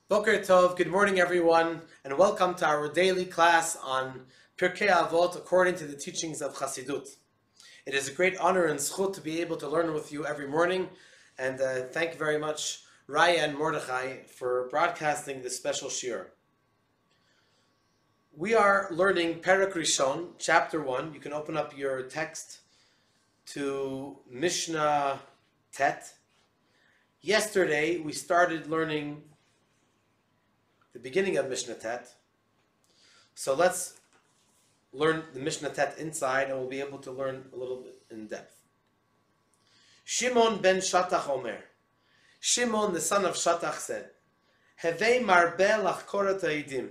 Boker Tov, good morning everyone, and welcome to our daily class on Pirkei Avot according to the teachings of Chassidut. It is a great honor and zchut to be able to learn with you every morning, and thank you very much, Raya and Mordechai, for broadcasting this special shiur. We are learning Perek Rishon, chapter 1. You can open up your text to Mishna Tet. Yesterday we started learning the beginning of Mishnah Tet. So let's learn the Mishnah Tet inside, and we'll be able to learn a little bit in depth. Shimon ben Shatach Omer. Shimon, the son of Shatach, said, Hevei marbe lachkorat ha'edim.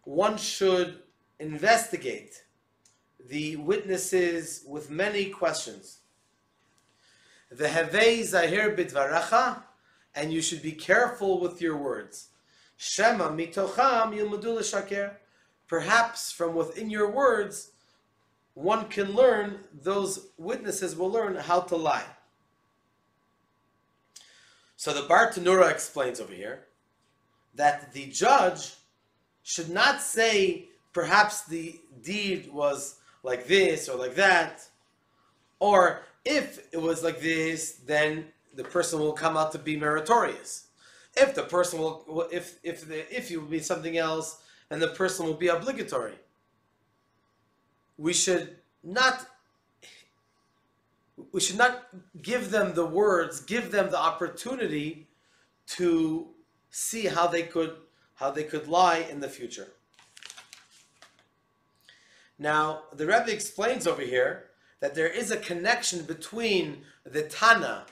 One should investigate the witnesses with many questions. Vehevei zahir bidvaracha, and you should be careful with your words. Shema mitocham yilmadu l'shaker. Perhaps from within your words, one can learn, those witnesses will learn how to lie. So the Bar Tanura explains over here that the judge should not say, perhaps the deed was like this or like that, or if it was like this, then the person will come out to be meritorious. If the person will, if it will be something else, then the person will be obligatory. We should not give them the words, give them the opportunity to see how they could lie in the future. Now, the Rabbi explains over here that there is a connection between the Tana,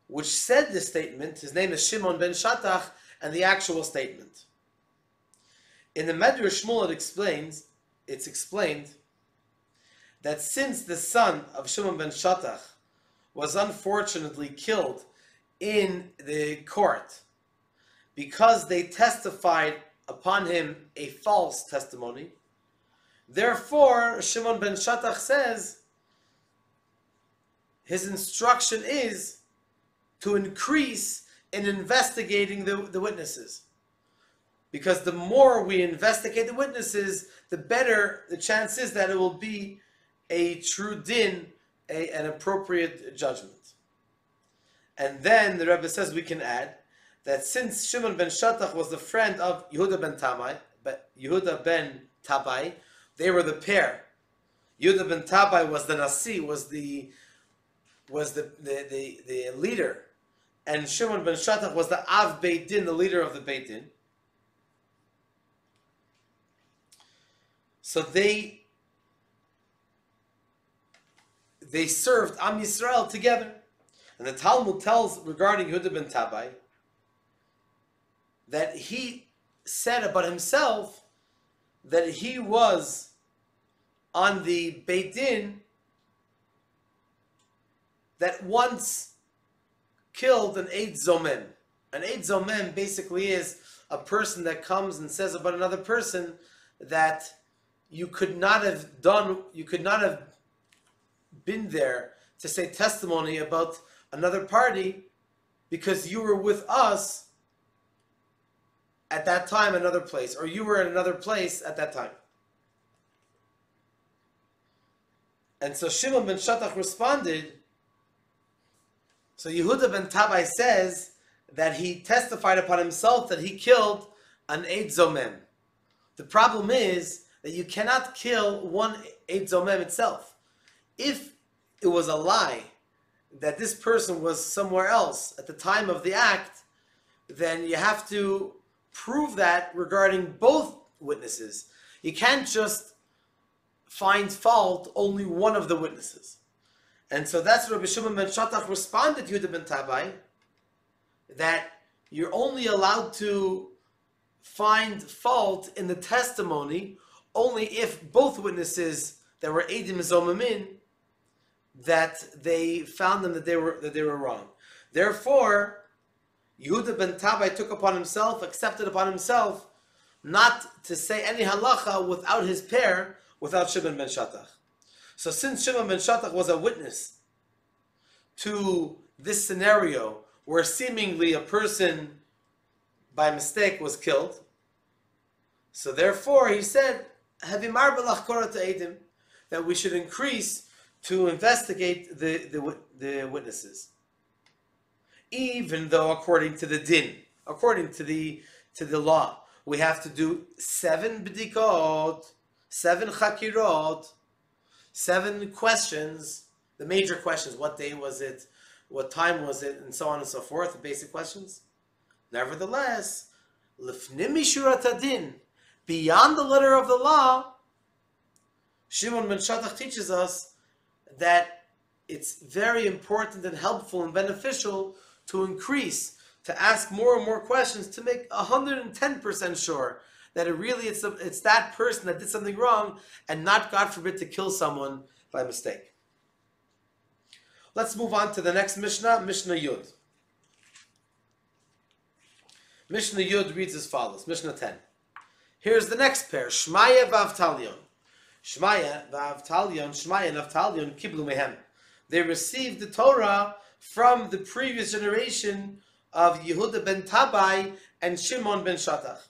which said this statement, his name is Shimon ben Shatach, and the actual statement. In the Medrash Shmuel it's explained that since the son of Shimon ben Shatach was unfortunately killed in the court because they testified upon him a false testimony, therefore Shimon ben Shatach says his instruction is to increase in investigating the witnesses. Because the more we investigate the witnesses, the better the chance is that it will be a true din, an appropriate judgment. And then the Rebbe says we can add that since Shimon ben Shatach was the friend of Yehuda ben Tabai, they were the pair. Yehuda ben Tabai was the Nasi, was the leader, and Shimon ben Shatach was the Av Beit Din, the leader of the Beit Din. So they served Am Yisroel together. And the Talmud tells regarding Yehuda ben Tabai that he said about himself that he was on the Beit Din that once killed an Eid Zomem. An Eid Zomem basically is a person that comes and says about another person that you could not have been there to say testimony about another party because you were with us at that time, another place, or you were in another place at that time. And so Shimon ben Shatach responded. So Yehuda ben Tabai says that he testified upon himself that he killed an Eid Zomem. The problem is that you cannot kill one Eid Zomem itself. If it was a lie that this person was somewhere else at the time of the act, then you have to prove that regarding both witnesses. You can't just find fault only one of the witnesses. And so that's what Rabbi Shimon ben Shatach responded to Yehuda ben Tabai, that you're only allowed to find fault in the testimony only if both witnesses that were Eidim Zomamin, that they found them that they were wrong. Therefore, Yehuda ben Tabai took upon himself, accepted upon himself, not to say any halacha without his pair, without Shimon ben Shatach. So since Shimon ben Shatach was a witness to this scenario where seemingly a person by mistake was killed. So therefore, he said, that we should increase to investigate the witnesses. Even though according to the din, according to the law, we have to do 7 b'dikot, 7 chakirot, 7 questions, the major questions, what day was it, what time was it, and so on and so forth, the basic questions. Nevertheless, lifnim mishurat hadin, beyond the letter of the law, Shimon ben Shatach teaches us that it's very important and helpful and beneficial to increase, to ask more and more questions, to make 110% sure that it's that person that did something wrong, and not, God forbid, to kill someone by mistake. Let's move on to the next Mishnah, Mishnah Yud. Mishnah Yud reads as follows, Mishnah 10. Here's the next pair, Shmaya v'Avtalion. Shmaya v'Avtalion, Shmaya and Avtalion kiblu mehem. They received the Torah from the previous generation of Yehuda ben Tabai and Shimon ben Shatach.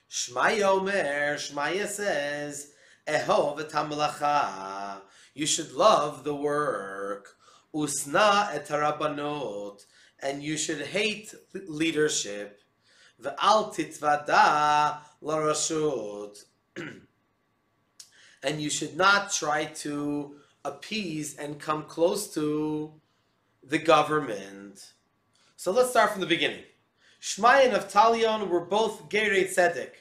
Shmaya Omer, Shmaya says, Ehov et hamelacha. You should love the work. Usna et harabanot. And you should hate leadership. Ve'al titvada larashut. And you should not try to appease and come close to the government. So let's start from the beginning. Shmaya and Avtalion were both Gerei Tzedek,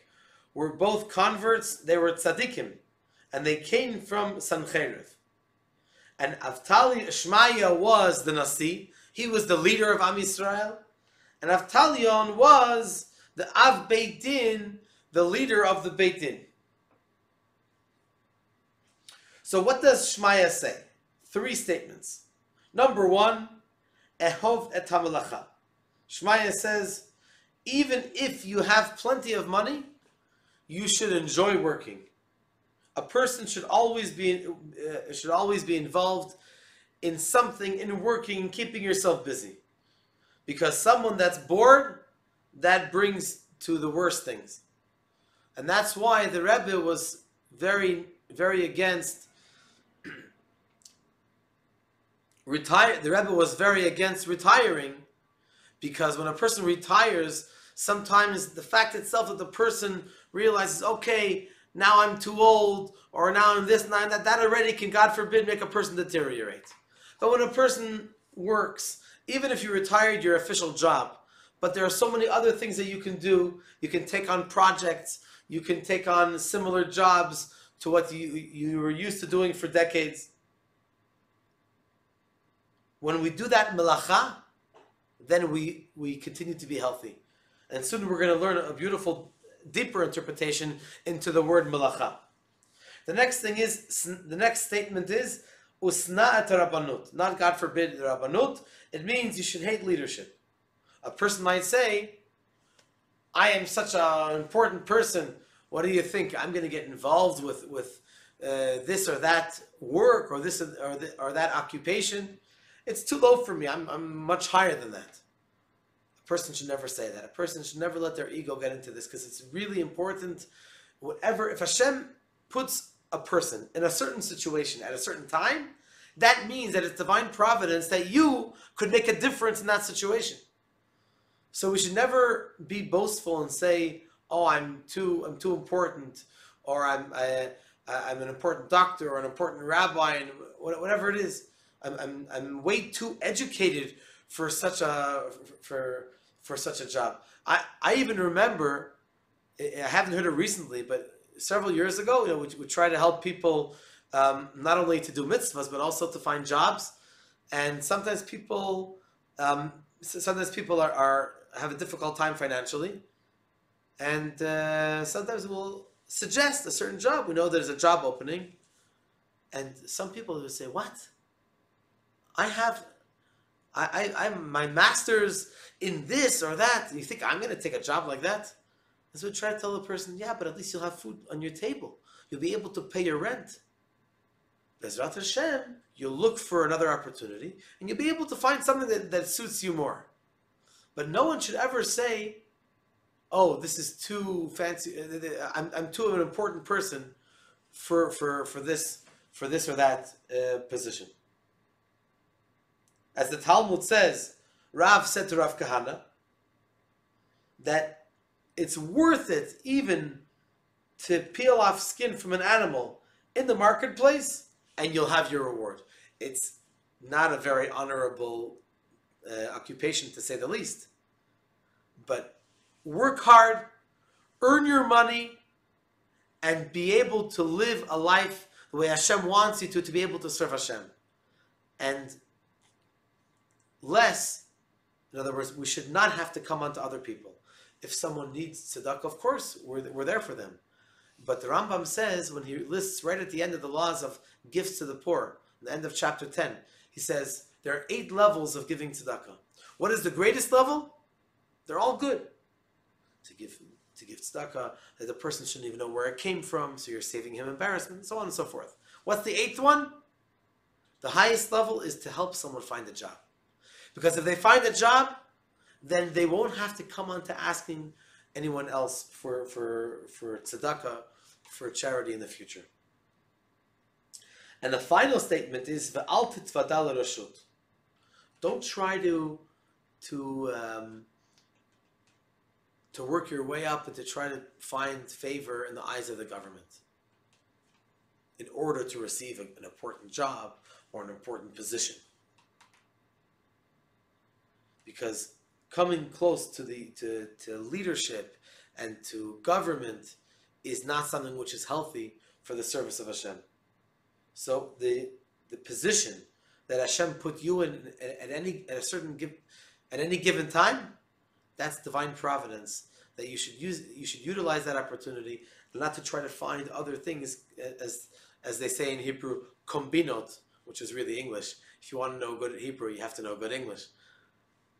were both converts. They were tzaddikim, and they came from Sancheriv. And Shmaya was the Nasi. He was the leader of Am Yisrael, and Avtalion was the Av Beit Din, the leader of the Beit Din. So what does Shmaya say? 3 statements. Number 1, Ehov et hamelacha. Shmaya says, even if you have plenty of money, you should enjoy working. A person should always be involved in something, in working, keeping yourself busy. Because someone that's bored, that brings to the worst things. And that's why the Rebbe was very, very against the Rebbe was very against retiring, because when a person retires, sometimes the fact itself that the person realizes, okay, now I'm too old, or now I'm this, now I'm that already can, God forbid, make a person deteriorate. But when a person works, even if you retired your official job, but there are so many other things that you can do. You can take on projects, you can take on similar jobs to what you were used to doing for decades. When we do that melacha, then we continue to be healthy. And soon we're going to learn a beautiful, deeper interpretation into the word melacha. The next statement is, usna et rabbanut. Not, God forbid, rabbanut. It means you should hate leadership. A person might say, I am such an important person. What do you think? I'm going to get involved with this or that work, or this or that occupation. It's too low for me. I'm much higher than that. A person should never say that. A person should never let their ego get into this, because it's really important. If Hashem puts a person in a certain situation at a certain time, that means that it's divine providence that you could make a difference in that situation. So we should never be boastful and say, "Oh, I'm too important," or I'm an important doctor or an important rabbi, and whatever it is. I'm way too educated for such a job. I even remember, I haven't heard it recently, but several years ago, we try to help people not only to do mitzvahs but also to find jobs. And sometimes people have a difficult time financially, and sometimes we'll suggest a certain job. We know there's a job opening, and some people will say, "What? I'm my master's in this or that. You think I'm going to take a job like that?" And so we try to tell the person, "Yeah, but at least you'll have food on your table. You'll be able to pay your rent. Bezrat Hashem, you'll look for another opportunity, and you'll be able to find something that suits you more." But no one should ever say, oh, this is too fancy. I'm too of an important person for this or that position. As the Talmud says, Rav said to Rav Kahana that it's worth it even to peel off skin from an animal in the marketplace, and you'll have your reward. It's not a very honorable occupation, to say the least. But work hard, earn your money, and be able to live a life the way Hashem wants you to be able to serve Hashem. And less, in other words, we should not have to come onto other people. If someone needs tzedakah, of course, we're there for them. But the Rambam says, when he lists right at the end of the laws of gifts to the poor, the end of chapter 10, he says, there are 8 levels of giving tzedakah. What is the greatest level? They're all good. To give tzedakah, that the person shouldn't even know where it came from, so you're saving him embarrassment, and so on and so forth. What's the 8th one? The highest level is to help someone find a job. Because if they find a job, then they won't have to come on to asking anyone else for tzedakah, for charity in the future. And the final statement is Ve'al titvada l'rashut. Don't try to work your way up and to try to find favor in the eyes of the government in order to receive an important job or an important position. Because coming close to leadership and to government is not something which is healthy for the service of Hashem. So the position that Hashem put you in at any given time, that's divine providence. That you should utilize that opportunity, and not to try to find other things, as they say in Hebrew, kombinot, which is really English. If you want to know good Hebrew, you have to know good English.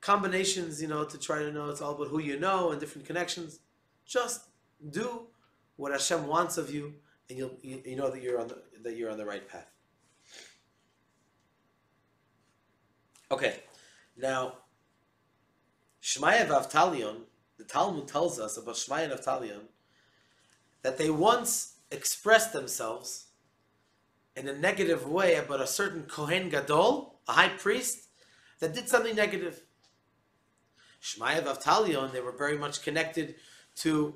Combinations, to try to know, it's all about who you know and different connections. Just do what Hashem wants of you, and you know that you're on the right path. Okay, now Shmaya v'Avtalion, the Talmud tells us about Shmaya and Avtalion that they once expressed themselves in a negative way about a certain Kohen Gadol, a high priest, that did something negative. Shmaya and Avtalion, they were very much connected to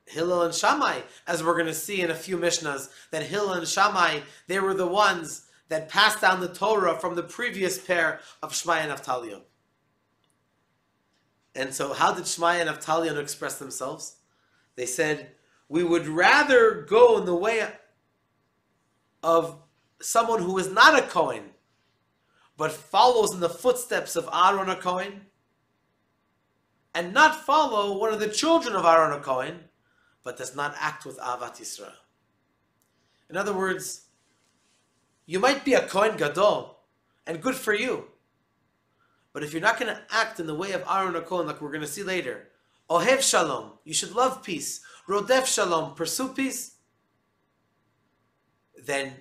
Hillel and Shammai, as we're going to see in a few Mishnas, that Hillel and Shammai, they were the ones that passed down the Torah from the previous pair of Shmaya and Avtalion. And so how did Shmaya and Avtalion express themselves? They said, we would rather go in the way of someone who is not a Kohen, but follows in the footsteps of Aaron a Kohen, and not follow one of the children of Aaron a Kohen, but does not act with Ahavat Yisroel. In other words, you might be a Kohen Gadol, and good for you. But if you're not going to act in the way of Aaron a Kohen, like we're going to see later, Ohev Shalom, you should love peace. Rodef Shalom, pursue peace. Then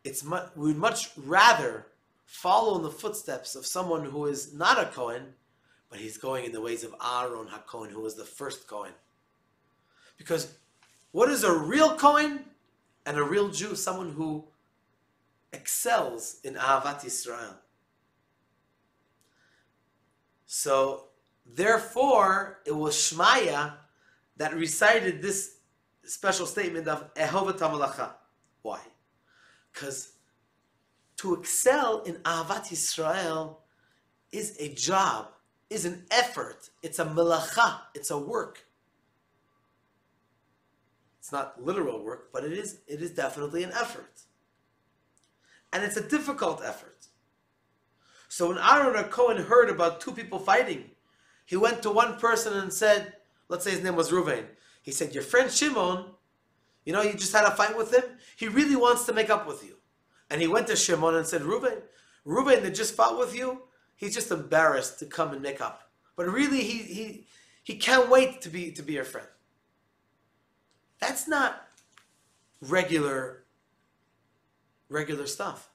we would much rather follow in the footsteps of someone who is not a Kohen, but he's going in the ways of Aaron HaKohen, who was the first Kohen. Because what is a real Kohen and a real Jew? Someone who excels in Ahavat Yisrael. So, therefore, it was Shmaya that recited this special statement of Ehovat HaMalacha. Why? Because to excel in Ahavat Yisrael is a job, is an effort. It's a melacha, it's a work. It's not literal work, but it is definitely an effort. And it's a difficult effort. So when Aaron a Kohen heard about 2 people fighting, he went to one person and said, let's say his name was Reuven. He said, your friend Shimon, you just had a fight with him. He really wants to make up with you. And he went to Shimon and said, Reuven that just fought with you, he's just embarrassed to come and make up. But really, he can't wait to be your friend. That's not regular stuff.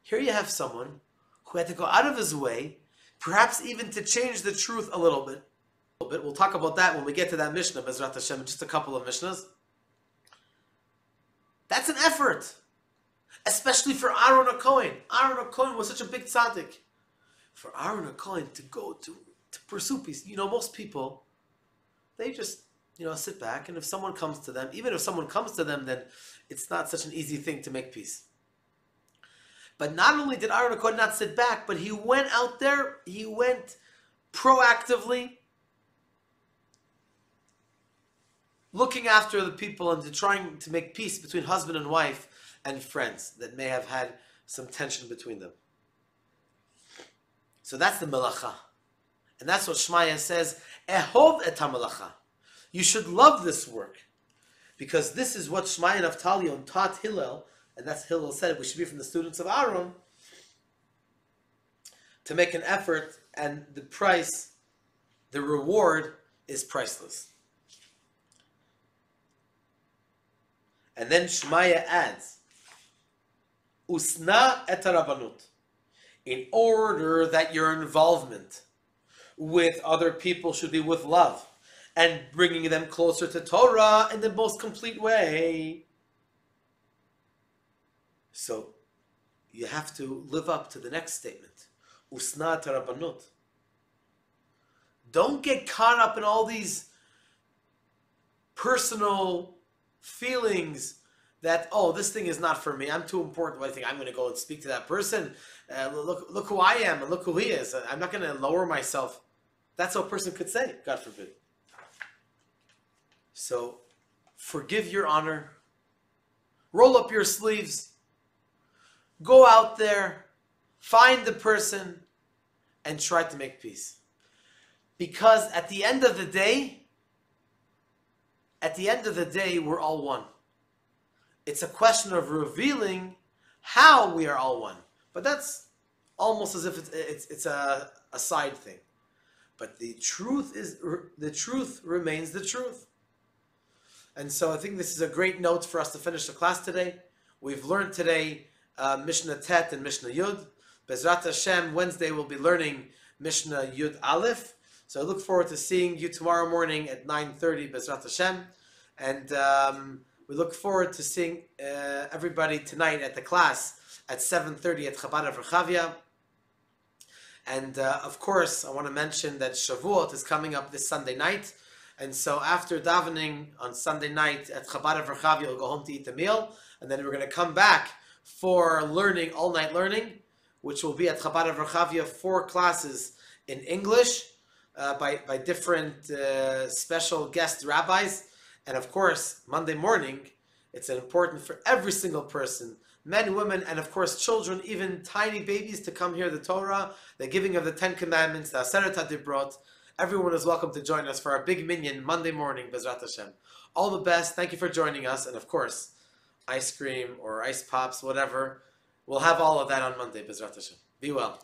Here you have someone who had to go out of his way Perhaps even to change the truth a little bit. We'll talk about that when we get to that Mishnah, Bezrat Hashem, in just a couple of Mishnahs. That's an effort. Especially for Aaron HaKohen. Aaron HaKohen was such a big tzaddik. For Aaron HaKohen to go to pursue peace. Most people, they just, sit back, and if someone comes to them, even if someone comes to them, then it's not such an easy thing to make peace. But not only did Aaron HaKohen not sit back, but he went out there, he went proactively, looking after the people and trying to make peace between husband and wife and friends that may have had some tension between them. So that's the melacha. And that's what Shmaya says, Ehov et ha-melacha. You should love this work. Because this is what Shmaya and Avtalion taught Hillel, and that's Hillel said, we should be from the students of Aaron, to make an effort, and the price, the reward, is priceless. And then Shmaya adds, Usna et rabbanut. In order that your involvement with other people should be with love and bringing them closer to Torah in the most complete way. So you have to live up to the next statement. Usna et rabbanut. Don't get caught up in all these personal feelings that, this thing is not for me. I'm too important. I think I'm going to go and speak to that person. Look who I am and look who he is. I'm not going to lower myself. That's what a person could say, God forbid. So, forgive your honor. Roll up your sleeves. Go out there. Find the person and try to make peace. Because at the end of the day, we're all one. It's a question of revealing how we are all one. But that's almost as if it's a side thing. But the truth remains the truth. And so I think this is a great note for us to finish the class today. We've learned today Mishnah Tet and Mishnah Yud. Bezrat Hashem, Wednesday we'll be learning Mishnah Yud Aleph. So I look forward to seeing you tomorrow morning at 9:30, Bezrat Hashem. And we look forward to seeing everybody tonight at the class at 7:30 at Chabad of Rechavia. And of course, I want to mention that Shavuot is coming up this Sunday night. And so after davening on Sunday night at Chabad of Rechavia, we'll go home to eat a meal. And then we're going to come back for learning, all night learning, which will be at Chabad of Rechavia, 4 classes in English by different special guest rabbis. And of course, Monday morning, it's important for every single person, men, women, and of course children, even tiny babies, to come hear the Torah, the giving of the 10 Commandments, the Aseret HaDibrot. Everyone is welcome to join us for our big minyan Monday morning, Bezrat Hashem. All the best. Thank you for joining us. And of course, ice cream or ice pops, whatever. We'll have all of that on Monday, Bezrat Hashem. Be well.